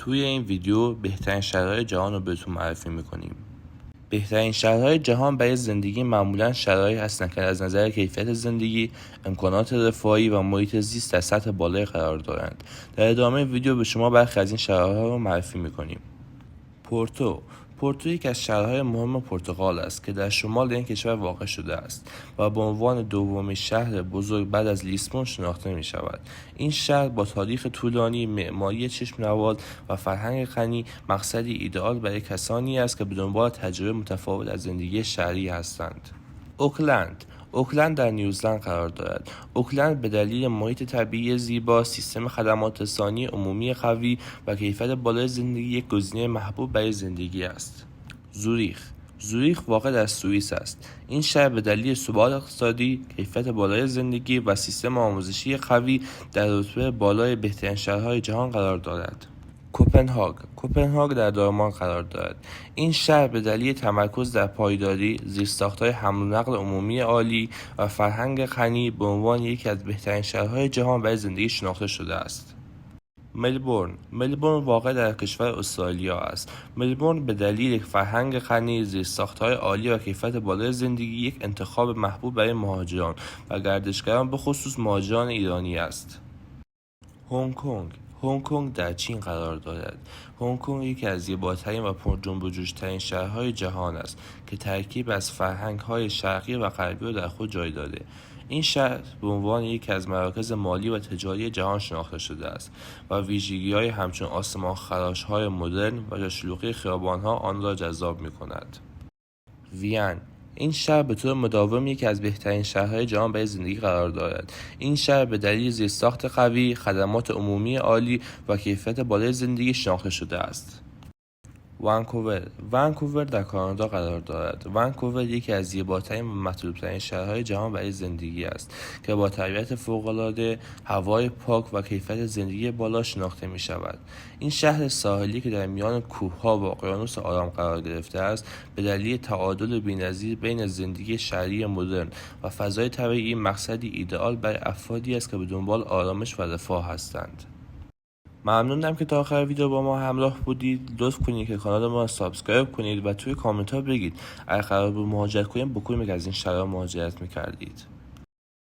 توی این ویدیو بهترین شهرهای جهان رو بهتون معرفی میکنیم. بهترین شهرهای جهان برای زندگی معمولاً شهرهایی هستند که از نظر کیفیت زندگی، امکانات رفاهی و محیط زیست در سطح بالایی قرار دارند. در ادامه ویدیو به شما برخی از این شهرها رو معرفی میکنیم. پورتو یک از شهرهای مهم پرتغال است که در شمال این کشور واقع شده است و به عنوان دومین شهر بزرگ بعد از لیسبون شناخته می شود. این شهر با تاریخ طولانی، معماری چشم نواز و فرهنگ غنی مقصدی ایدئال برای کسانی است که به دنبال تجربه متفاوت از زندگی شهری هستند. اوکلند در نیوزلند قرار دارد. اوکلند به دلیل محیط طبیعی زیبا، سیستم خدمات رسانی عمومی قوی و کیفیت بالای زندگی یک گزینه محبوب برای زندگی است. زوریخ واقع در سوئیس است. این شهر به دلیل ثبات اقتصادی، کیفیت بالای زندگی و سیستم آموزشی قوی در رتبه بالای بهترین شهرهای جهان قرار دارد. کوپنهاگ در دانمارک قرار دارد. این شهر به دلیل تمرکز در پایداری، زیرساخت‌های حمل و نقل عمومی عالی و فرهنگ غنی به عنوان یکی از بهترین شهرهای جهان برای زندگی شناخته شده است. ملبورن واقع در کشور استرالیا است. ملبورن به دلیل فرهنگ غنی، زیرساخت‌های عالی و کیفیت بالای زندگی یک انتخاب محبوب برای مهاجران و گردشگران به خصوص مهاجران ایرانی است. هنگ کنگ در چین قرار دارد. هنگ کنگ یکی از زیباترین و پر جنب و جوش‌ترین شهرهای جهان است که ترکیب از فرهنگ‌های شرقی و غربی را در خود جای داده. این شهر به عنوان یکی از مراکز مالی و تجاری جهان شناخته شده است و ویژگی‌های همچون آسمان‌خراش‌های مدرن و شلوغی خیابان‌ها آن را جذاب می‌کند. وین این شهر به طور مداوم یکی از بهترین شهرهای جهان برای زندگی قرار دارد. این شهر به دلیل زیرساخت قوی، خدمات عمومی عالی و کیفیت بالای زندگی شناخته شده است. ونکوور در کانادا قرار دارد. ونکوور یکی از زیباترین و مطلوب‌ترین شهرهای جهان برای زندگی است که با طبیعت فوق‌العاده، هوای پاک و کیفیت زندگی بالا شناخته می‌شود. این شهر ساحلی که در میان کوه‌ها و اقیانوس آرام قرار گرفته است، به دلیل تعادل بی‌نظیر بین زندگی شهری مدرن و فضای طبیعی مقصدی ایدئال برای افرادی است که به دنبال آرامش و رفاه هستند. ممنونم که تا آخر ویدیو با ما همراه بودید. لطف کنید که کانال ما را سابسکرایب کنید و توی کامنت ها بگید اگر قرار بود مهاجرت کنید به کدوم یک از این شهرها مهاجرت می‌کردید.